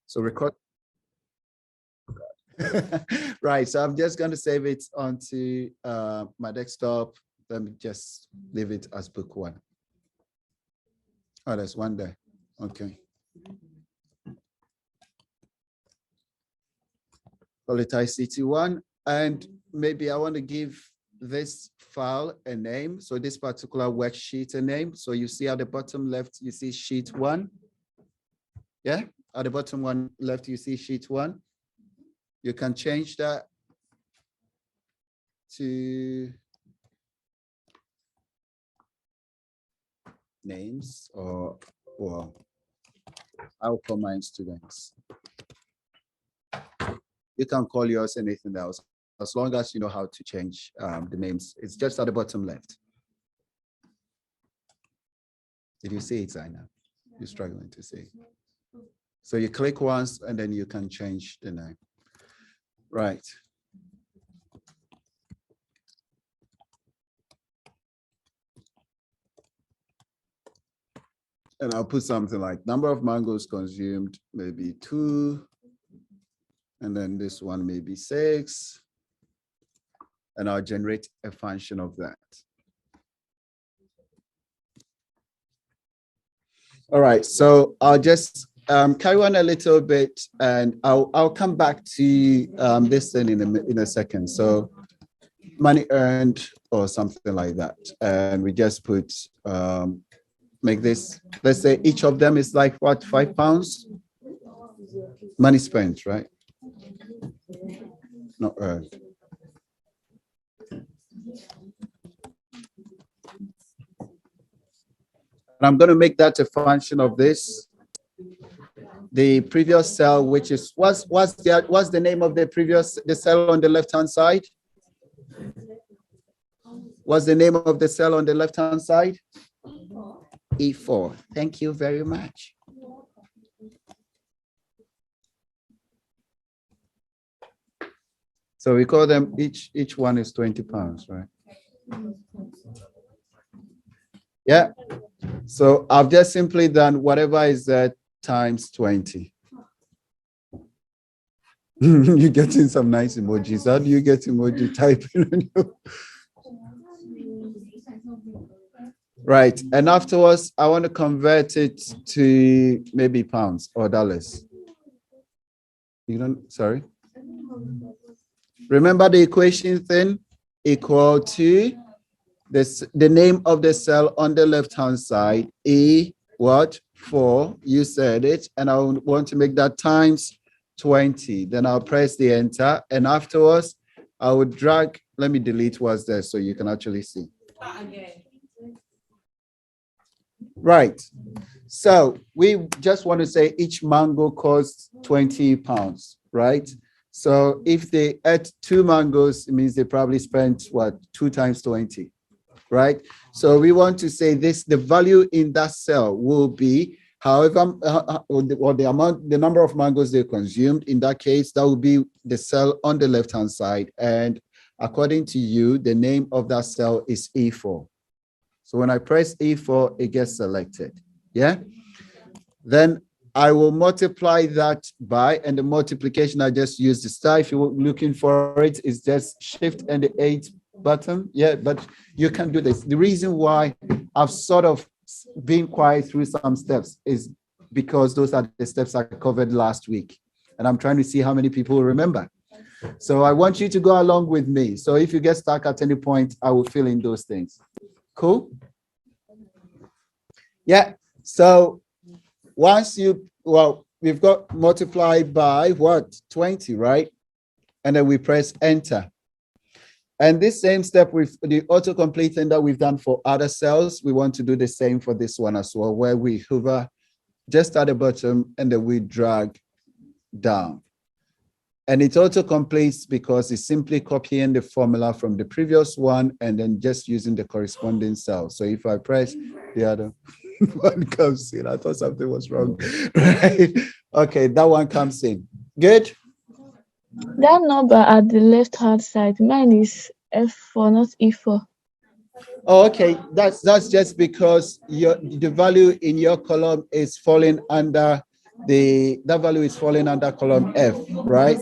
So record. Right, so I'm just going to save it onto my desktop. Let me just leave it as book one. Oh, there's one there. Okay. Call it ICT1. And maybe I want to give this file a name. So this particular worksheet a name. So you see at the bottom left, you see sheet one. Yeah, at the bottom one left, you see sheet one. You can change that to names or I'll call mine students. You can call yours anything else, as long as you know how to change the names. It's just at the bottom left. Did you see it, Zaina? You're struggling to see. So you click once and then you can change the name. Right. And I'll put something like number of mangoes consumed, maybe 2. And then this one maybe 6. And I'll generate a function of that. All right, so I'll just carry on a little bit, and I'll come back to this thing in a second. So money earned or something like that, and we just put make this. Let's say each of them is like what, £5? Money spent, right? Not earned. And I'm going to make that a function of this. The previous cell, which is what's the name of the cell on the left hand side? What's the name of the cell on the left hand side? E4. Thank you very much. So we call them each one is £20, right? Yeah. So I've just simply done whatever is that times 20. You're getting some nice emojis. How do you get emoji typing? Right. And afterwards, I want to convert it to maybe pounds or dollars. You don't, sorry. Remember the equation thing? Equal to the name of the cell on the left-hand side, E, what? 4, you said it, and I want to make that times 20. Then I'll press the enter, and afterwards, I would drag, let me delete what's there so you can actually see. Right, so we just want to say each mango costs £20, right? So if they ate 2 mangoes, it means they probably spent what, 2 times 20. Right? So we want to say this, the value in that cell will be however, or the number of mangoes they consumed. In that case, that will be the cell on the left-hand side. And according to you, the name of that cell is E4. So when I press E4, it gets selected. Yeah? Then I will multiply that by, and the multiplication, I just use the star. If you're looking for it, it's just shift and the 8 button. Yeah, but you can do this. The reason why I've sort of been quiet through some steps is because those are the steps I covered last week. And I'm trying to see how many people remember. So I want you to go along with me. So if you get stuck at any point, I will fill in those things. Cool? Yeah. So once we've got multiplied by what? 20, right? And then we press enter. And this same step with the autocompleting that we've done for other cells, we want to do the same for this one as well, where we hover just at the bottom and then we drag down. And it autocompletes because it's simply copying the formula from the previous one and then just using the corresponding cell. So if I press the other one comes in, I thought something was wrong. Right? Okay, that one comes in. Good? That number at the left-hand side, mine is F4, not E4. Oh, okay. That's just because the value in your column is falling under that value is falling under column F, right?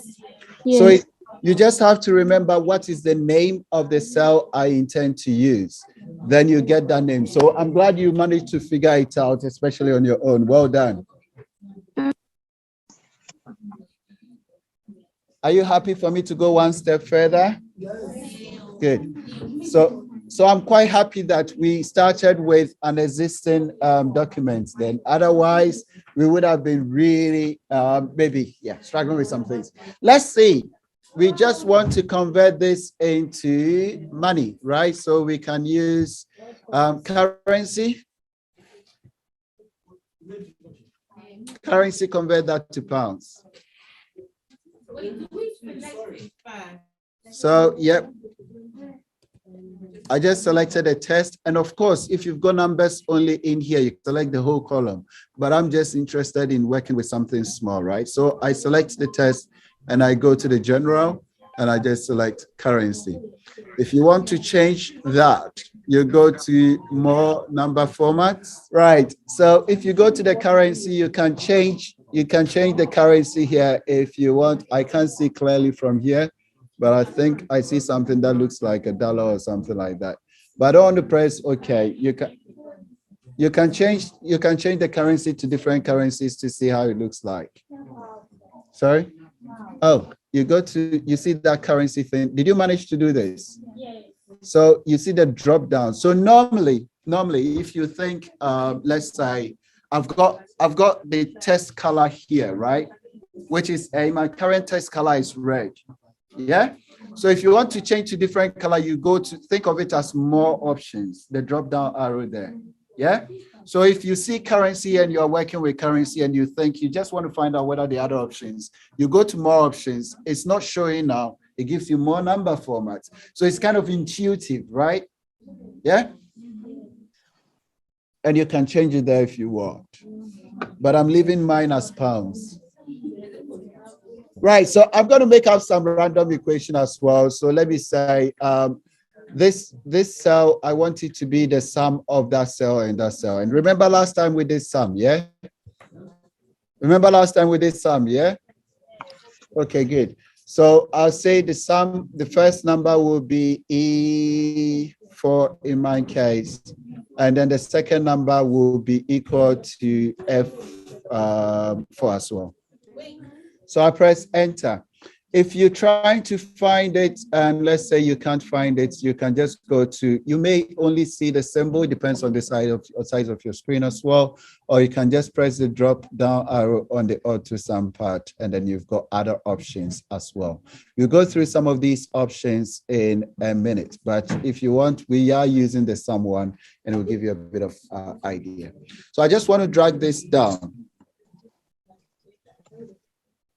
Yes. So you just have to remember what is the name of the cell I intend to use. Then you get that name. So I'm glad you managed to figure it out, especially on your own. Well done. Are you happy for me to go one step further? Yes. Good. So I'm quite happy that we started with an existing document then. Otherwise, we would have been really struggling with some things. Let's see. We just want to convert this into money, right? So we can use currency. Currency, convert that to pounds. So, yep. I just selected a test. And of course, if you've got numbers only in here, you select the whole column. But I'm just interested in working with something small, right? So I select the test and I go to the general and I just select currency. If you want to change that, you go to more number formats. Right. So if you go to the currency, you can change the currency here if you want. I can't see clearly from here, but I think I see something that looks like $1 or something like that. But I don't want to press OK. You can change the currency to different currencies to see how it looks like. Sorry? Oh, you see that currency thing. Did you manage to do this? Yes. So you see the drop down. So normally, if you think, let's say I've got the test color here, right? Which is my current test color is red. Yeah. So if you want to change to different color, you go to think of it as more options, the drop down arrow there. Yeah. So if you see currency and you're working with currency and you think you just want to find out what are the other options, you go to more options. It's not showing now. It gives you more number formats. So it's kind of intuitive, right? Yeah. And you can change it there if you want. But I'm leaving mine as pounds. Right, so I'm going to make up some random equation as well. So let me say this cell, I want it to be the sum of that cell and that cell. And remember last time we did sum, yeah? Remember last time we did sum, yeah? Okay, good. So I'll say the sum, the first number will be E4 in my case. And then the second number will be equal to F4 as well. So I press enter. If you're trying to find it and let's say you can't find it, you can just go to, you may only see the symbol, it depends on the size of your screen as well, or you can just press the drop down arrow on the auto sum part and then you've got other options as well. We'll go through some of these options in a minute, but if you want, we are using the sum one and it will give you a bit of idea. So I just want to drag this down.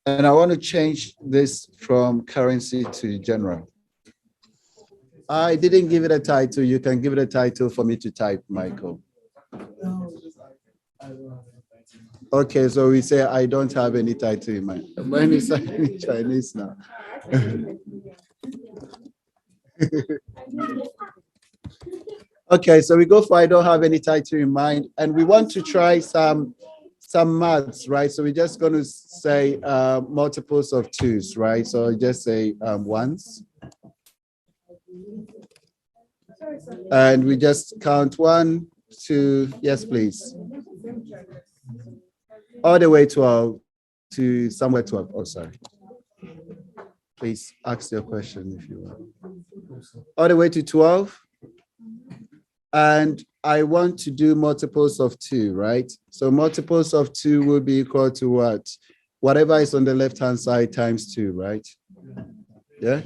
And I want to change this from currency to general. I didn't give it a title. You can give it a title for me to type, Michael. Okay, so we say I don't have any title in mind. Mine is in Chinese now. Okay, so we go for I don't have any title in mind, and we want to try some maths, right? So we're just going to say multiples of twos, right? So just say ones. And we just count 1, 2, yes, please. All the way 12 to somewhere 12. Oh, sorry. Please ask your question if you want. All the way to 12. And I want to do multiples of 2, right? So multiples of 2 will be equal to what? Whatever is on the left-hand side times 2, right? Yeah?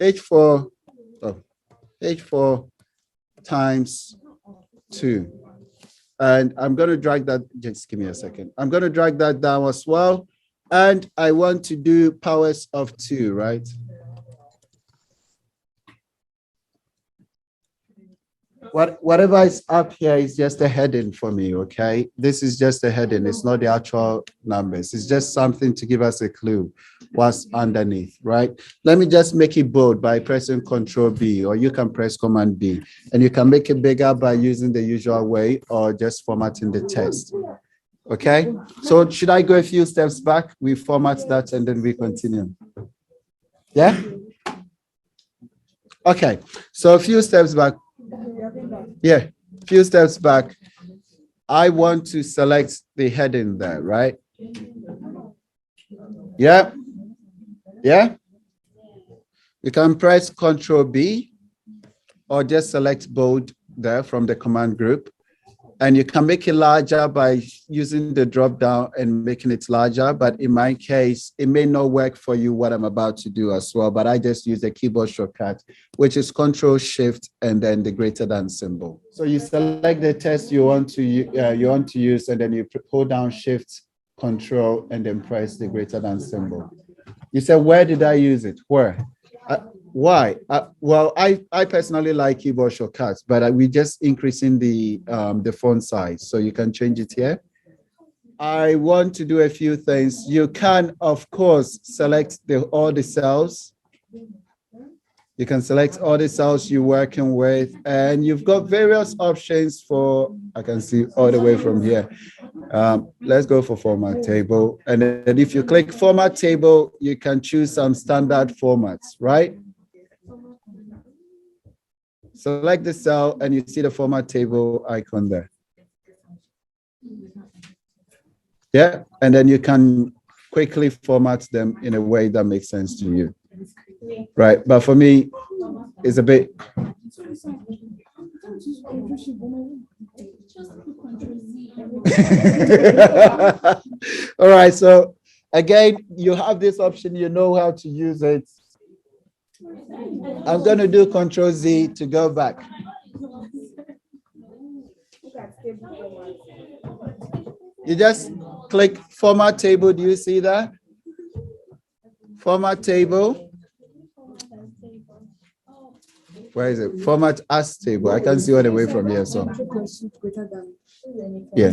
H4 times 2. And I'm going to drag that, just give me a second. I'm going to drag that down as well. And I want to do powers of 2, right? Whatever is up here is just a heading for me, okay? This is just a heading. It's not the actual numbers. It's just something to give us a clue what's underneath, right? Let me just make it bold by pressing Control B, or you can press Command B, and you can make it bigger by using the usual way or just formatting the text. Okay, so should I go a few steps back? We format that and then we continue. Yeah? Okay, so a few steps back. Yeah, few steps back. I want to select the heading there, right? Yeah. Yeah. You can press Control B or just select bold there from the command group. And you can make it larger by using the drop down and making it larger. But in my case, it may not work for you what I'm about to do as well. But I just use the keyboard shortcut, which is Control Shift and then the greater than symbol. So you select the text you want to use, and then you hold down Shift, Control, and then press the greater than symbol. You said, where did I use it? Where? Why? Well, I personally like keyboard shortcuts, but we just increasing the font size, so you can change it here. I want to do a few things. You can, of course, select all the cells. You can select all the cells you're working with, and you've got various options for, I can see all the way from here. Let's go for format table. And then if you click format table, you can choose some standard formats, right? Select the cell and you see the format table icon there. Yeah, and then you can quickly format them in a way that makes sense to you. Right, but for me, it's a bit. All right, so again, you have this option, you know how to use it. I'm going to do Control Z to go back. You just click format table. Do you see that? Format table. Where is it? Format as table. I can see all the way from here. So yeah.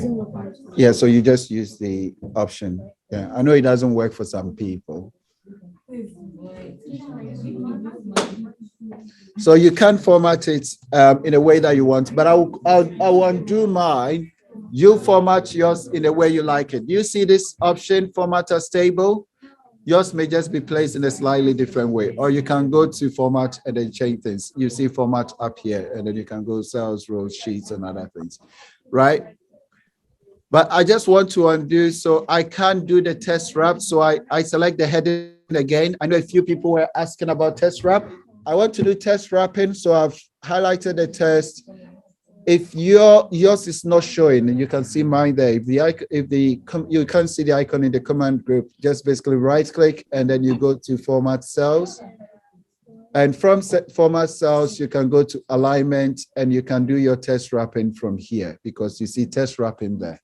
Yeah, so you just use the option. Yeah, I know it doesn't work for some people. So you can format it in a way that you want, but I'll undo mine. You format yours in a way you like it. You see this option, format as table? Yours may just be placed in a slightly different way, or you can go to format and then change things. You see format up here, and then you can go cells, rows, sheets, and other things, right? But I just want to undo, so I can't do the test wrap. So I select the heading again. I know a few people were asking about test wrap. I want to do test wrapping, so I've highlighted the test. If yours is not showing, you can see mine there. You can't see the icon in the command group, just basically right click and then you go to format cells. And from format cells, you can go to alignment and you can do your test wrapping from here because you see test wrapping there.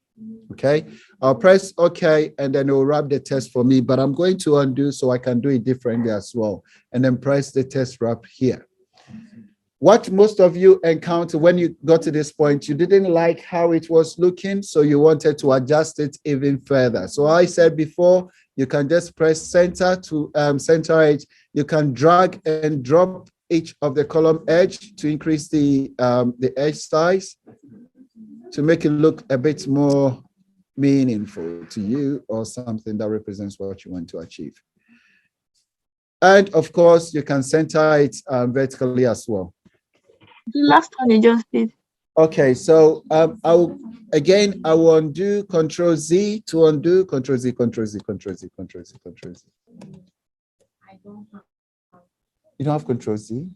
Okay, I'll press OK and then it will wrap the test for me, but I'm going to undo so I can do it differently as well. And then press the test wrap here. What most of you encounter when you got to this point, you didn't like how it was looking, so you wanted to adjust it even further. So I said before, you can just press center to center edge. You can drag and drop each of the column edge to increase the edge size to make it look a bit more meaningful to you or something that represents what you want to achieve. And of course, you can center it vertically as well. The last one you just did. Okay, so I will undo Control Z to undo Control Z, Control Z, Control Z, Control Z, Control Z. You don't have Control Z?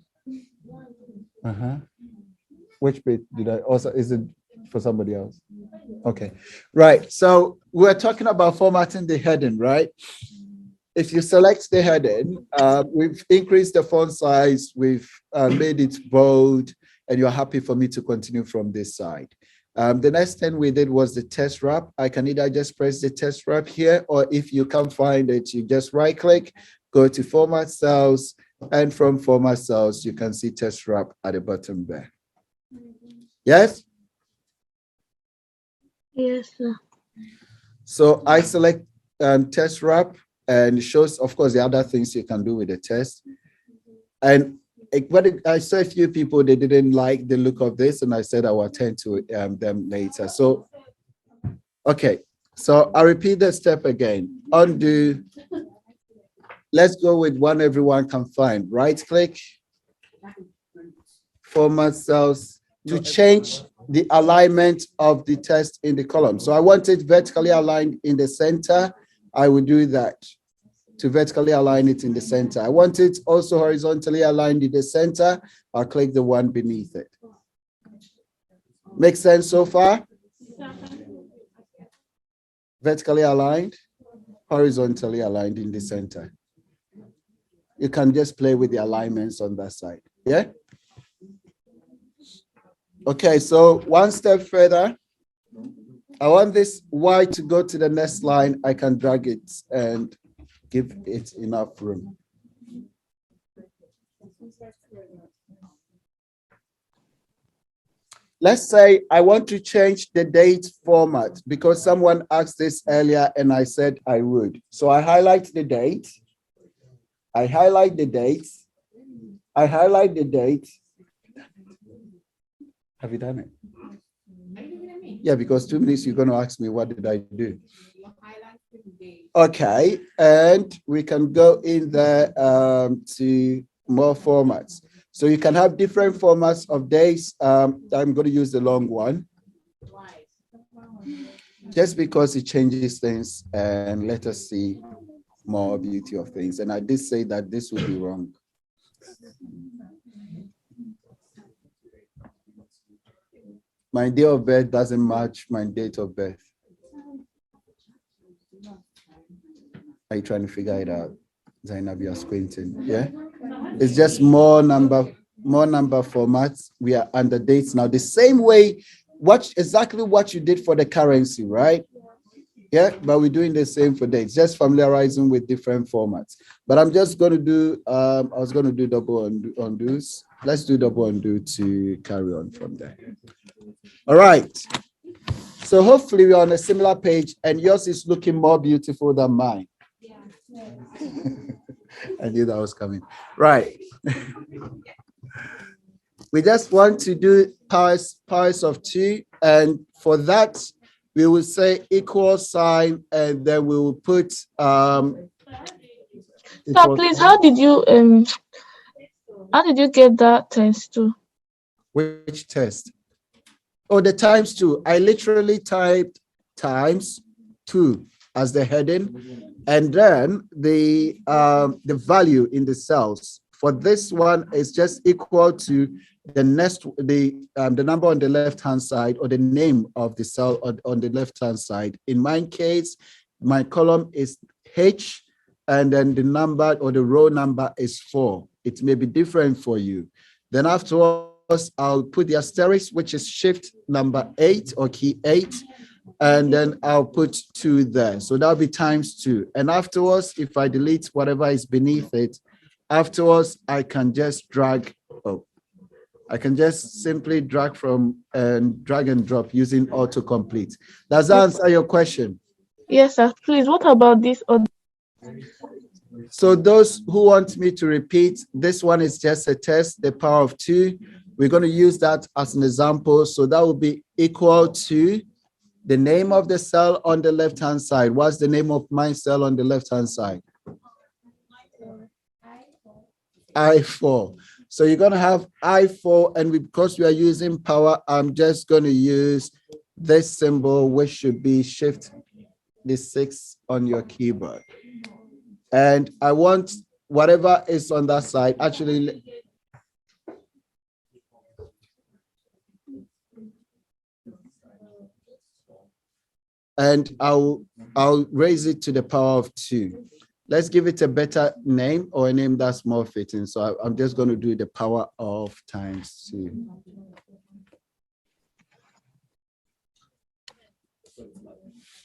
Which bit did I also, is it for somebody else? Okay, right. So we're talking about formatting the heading, right? If you select the heading, we've increased the font size, we've made it bold, and you're happy for me to continue from this side. The next thing we did was the test wrap. I can either just press the test wrap here, or if you can't find it, you just right click, go to format cells, and from format cells, you can see test wrap at the bottom there. Yes? Yes, sir. So I select test wrap, and it shows, of course, the other things you can do with the test. And I saw a few people, they didn't like the look of this, and I said I will attend to them later. So, okay. So I'll repeat the step again. Undo. Let's go with one everyone can find. Right click, format cells to change the alignment of the test in the column. So I want it vertically aligned in the center. I will do that to vertically align it in the center. I want it also horizontally aligned in the center. I'll click the one beneath it. Make sense so far? Vertically aligned, horizontally aligned in the center. You can just play with the alignments on that side. Yeah? Okay, so one step further. I want this Y to go to the next line. I can drag it and give it enough room. Let's say I want to change the date format because someone asked this earlier and I said I would. So I highlight the date. I highlight the date. I highlight the date. Have you done it? Yeah, because 2 minutes you're going to ask me what did I do? Okay, and we can go in there to more formats. So you can have different formats of days. I'm going to use the long one. Just because it changes things, and let us see more beauty of things. And I did say that this would be wrong. My day of birth doesn't match my date of birth. Are you trying to figure it out? Zainab, you're squinting. Yeah. It's just more number formats. We are under dates now. The same way, exactly what you did for the currency, right? Yeah, but we're doing the same for dates, just familiarizing with different formats. But I'm just going to do, I was going to do double undos. Let's do double undo to carry on from there. All right. So hopefully we're on a similar page and yours is looking more beautiful than mine. I knew that was coming. Right. We just want to do powers of 2. And for that, we will say equal sign, and then we will put So please, how did you get that ×2? Which test? Oh, the ×2. I literally typed ×2 as the heading, and then the value in the cells for this one is just equal to the number on the left hand side, or the name of the cell on the left hand side. In my case, my column is H, and then the number or the row number is 4. It may be different for you. Then afterwards, I'll put the asterisk, which is shift number 8 or key 8. And then I'll put 2 there. So that'll be ×2. And afterwards, if I delete whatever is beneath it, afterwards, I can just drag. I can just simply drag and drop using autocomplete. Does that answer your question? Yes, sir. Please, what about this other? So those who want me to repeat, this one is just a test, the power of 2. We're going to use that as an example. So that will be equal to the name of the cell on the left-hand side. What's the name of my cell on the left-hand side? I4. So you're going to have I4, and because we are using power, I'm just going to use this symbol, which should be shift the 6 on your keyboard. And I want whatever is on that side, actually. And I'll raise it to the power of 2. Let's give it a better name, or a name that's more fitting. So I'm just going to do the power of ×2.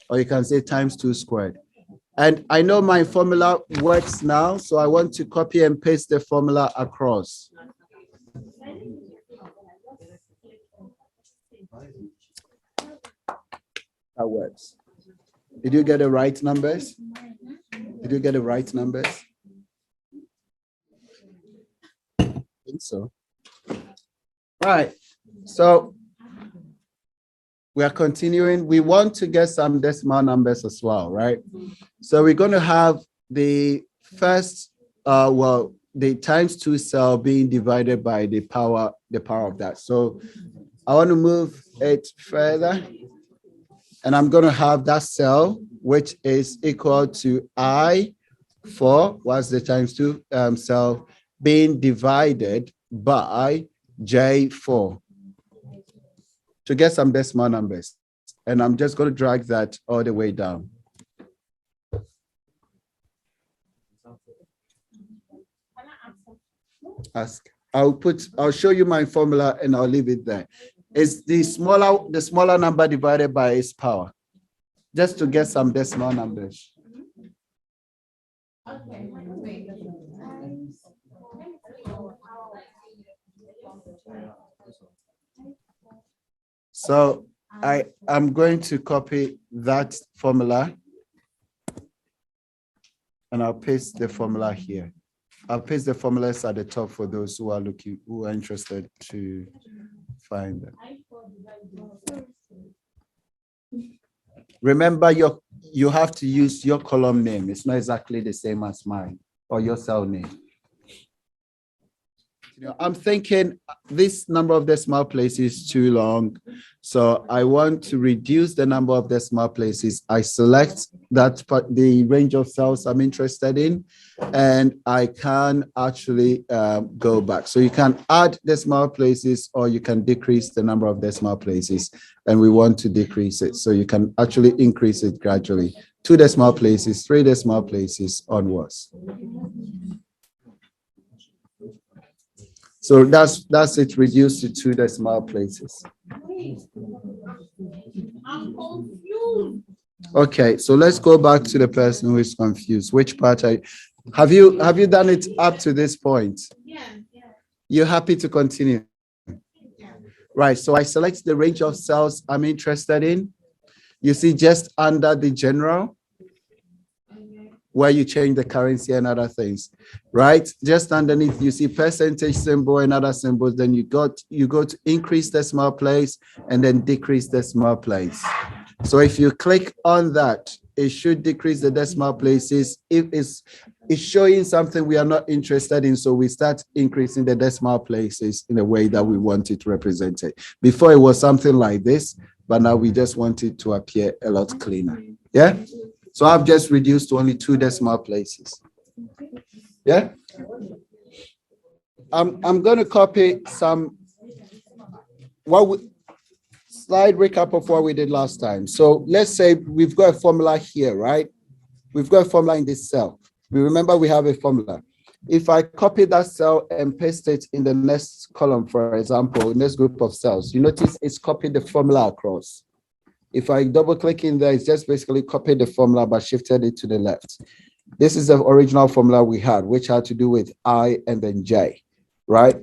Or you can say ×2 squared. And I know my formula works now, so I want to copy and paste the formula across. that works. Did you get the right numbers? Did you get the right numbers? I think so. Right. So we are continuing. We want to get some decimal numbers as well, right? So we're going to have the first, the times 2 cell being divided by the power of that. So I want to move it further, and I'm going to have that cell, which is equal to I4, what's the times 2 cell, being divided by J4 to get some decimal numbers. And I'm just going to drag that all the way down. Ask. I'll show you my formula and I'll leave it there. It's the smaller number divided by its power, just to get some decimal numbers. So I'm going to copy that formula and I'll paste the formula here. I'll paste the formulas at the top for those who are interested to find them. Remember, you have to use your column name. It's not exactly the same as mine or your cell name. I'm thinking this number of decimal places is too long, so I want to reduce the number of decimal places. I select the range of cells I'm interested in, and I can actually go back. So you can add decimal places or you can decrease the number of decimal places, and we want to decrease it. So you can actually increase it gradually. 2 decimal places, 3 decimal places onwards. So that's it, reduced to 2 decimal places. I'm confused. Okay, so let's go back to the person who is confused. Which part have you done it up to this point? Yeah. You're happy to continue? Yeah. Right, so I select the range of cells I'm interested in. You see just under the general, where you change the currency and other things, right? Just underneath, you see percentage symbol and other symbols. Then you go to increase decimal place and then decrease decimal place. So if you click on that, it should decrease the decimal places. If it's showing something we are not interested in, so we start increasing the decimal places in a way that we want it represented. Before it was something like this, but now we just want it to appear a lot cleaner. Yeah. So I've just reduced to only 2 decimal places. Yeah. I'm going to copy some slide recap of what we did last time. So let's say we've got a formula here, right? We've got a formula in this cell. We remember we have a formula. If I copy that cell and paste it in the next column, for example, in this group of cells, you notice it's copied the formula across. If I double click in there, it's just basically copied the formula but shifted it to the left. This is the original formula we had, which had to do with I and then J, right?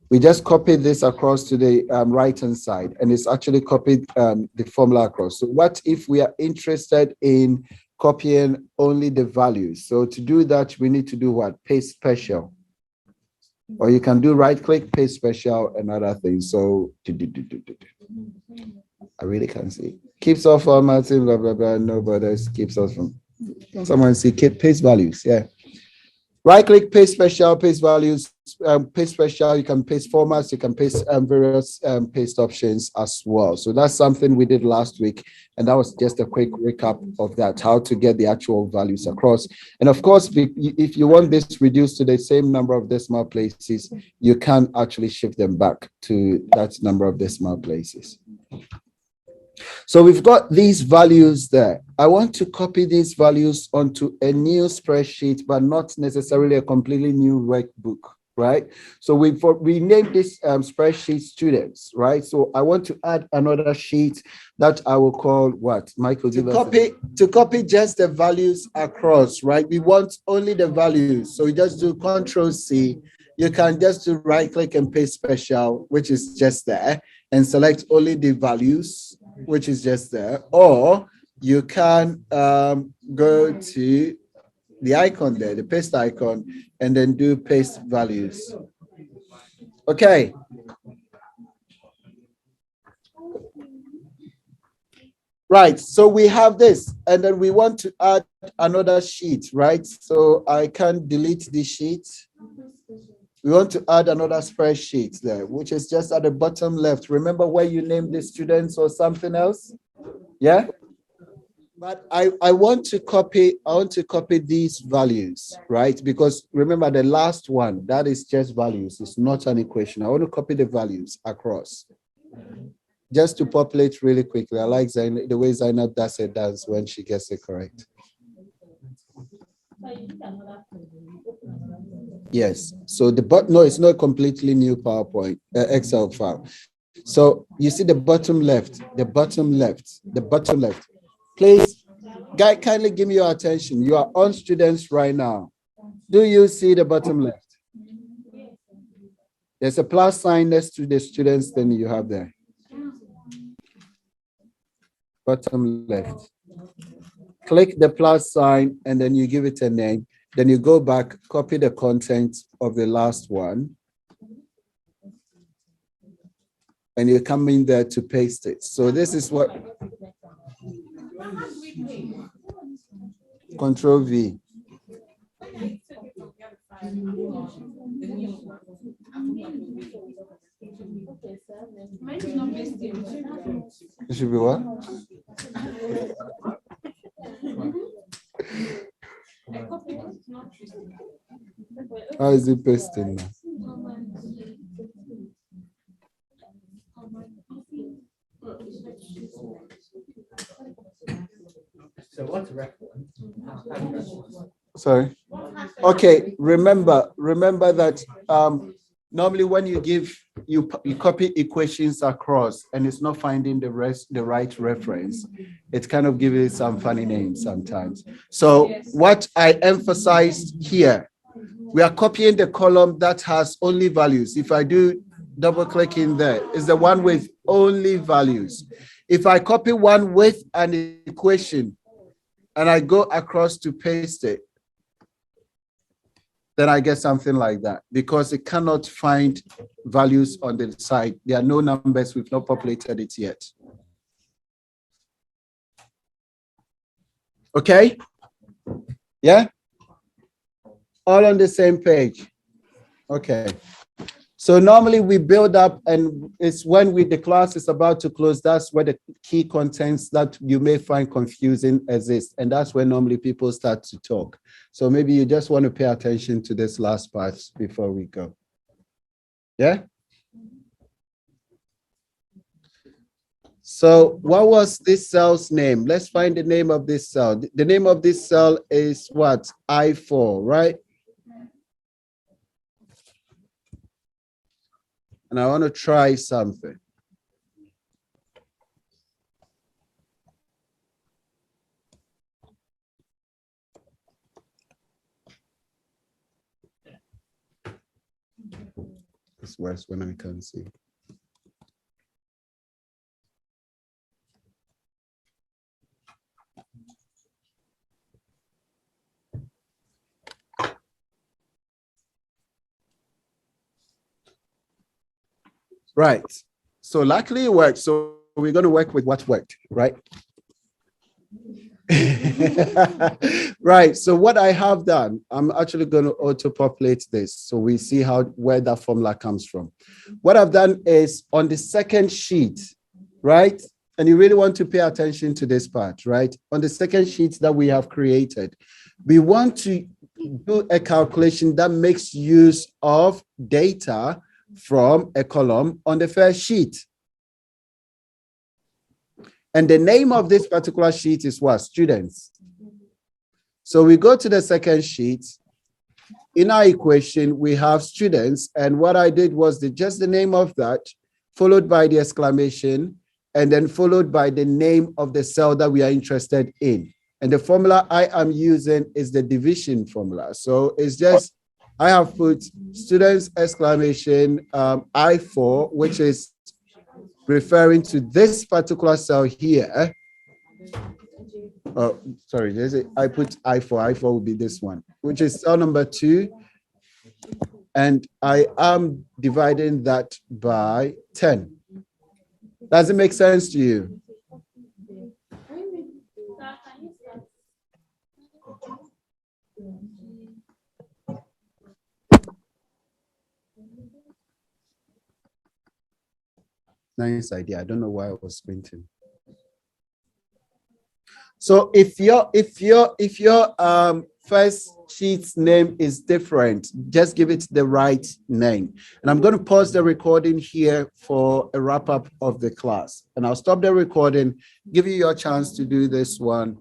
We just copied this across to the right-hand side, and it's actually copied the formula across. So what if we are interested in copying only the values? So to do that, we need to do what? Paste special. Or you can do right-click, paste special, and other things. So I really can't see. Keeps off formatting, blah, blah, blah. Nobody keeps us from. Someone see paste values. Yeah. Right click, paste special, paste values, paste special. You can paste formats, you can paste various paste options as well. So that's something we did last week. And that was just a quick recap of that, how to get the actual values across. And of course, if you want this reduced to the same number of decimal places, you can actually shift them back to that number of decimal places. So we've got these values there. I want to copy these values onto a new spreadsheet, but not necessarily a completely new workbook, right? So we named this spreadsheet students, right? So I want to add another sheet that I will call what? Michael, to copy just the values across, right? We want only the values. So we just do Control-C. You can just do right click and paste special, which is just there, and select only the values. which is just there, or you can go to the icon there, the paste icon, and then do paste values. Okay. Right, so we have this, and then we want to add another sheet, right? So I can delete this sheet. We want to add another spreadsheet there, which is just at the bottom left. Remember where you named the students or something else? Yeah? But I want to copy these values, right? Because remember the last one, that is just values. It's not an equation. I want to copy the values across. Just to populate really quickly. I like the way Zainab does it dance when she gets it correct. Yes. So no, it's not a completely new PowerPoint, Excel file. So you see the bottom left. Please, guy, kindly give me your attention. You are on students right now. Do you see the bottom left? There's a plus sign next to the students, then you have there. Bottom left. Click the plus sign and then you give it a name. Then you go back, copy the content of the last one. And you come in there to paste it. So this is what. Control V. It should be what? How is it pasting now? So what's the reference? Sorry. Okay, remember that normally when you give you copy equations across and it's not finding the right reference, it kind of gives it some funny names sometimes. So what I emphasized here, we are copying the column that has only values. If I do double click in there, is the one with only values. If I copy one with an equation and I go across to paste it, then I get something like that because it cannot find values on the side. There are no numbers, we've not populated it yet. Okay? Yeah? All on the same page. Okay. So normally we build up and it's when the class is about to close, that's where the key contents that you may find confusing exist. And that's where normally people start to talk. So maybe you just want to pay attention to this last part before we go. Yeah? So what was this cell's name? Let's find the name of this cell. The name of this cell is what? I4, right? And I want to try something. It's worse when I can't see. Right. So luckily it worked. So we're going to work with what worked, right? Right. So what I have done, I'm actually going to auto-populate this. So we see where that formula comes from. What I've done is on the second sheet, right? And you really want to pay attention to this part, right? On the second sheet that we have created, we want to do a calculation that makes use of data from a column on the first sheet. And the name of this particular sheet is what? Students. So we go to the second sheet. In our equation, we have students. And what I did was just the name of that, followed by the exclamation, and then followed by the name of the cell that we are interested in. And the formula I am using is the division formula. So it's just, I have put students exclamation I4, which is referring to this particular cell here. Oh, sorry, I put I4 will be this one, which is cell number 2. And I am dividing that by 10. Does it make sense to you? Nice idea. I don't know why I was squinting. So if your first sheet's name is different, just give it the right name. And I'm going to pause the recording here for a wrap up of the class. And I'll stop the recording, give you your chance to do this one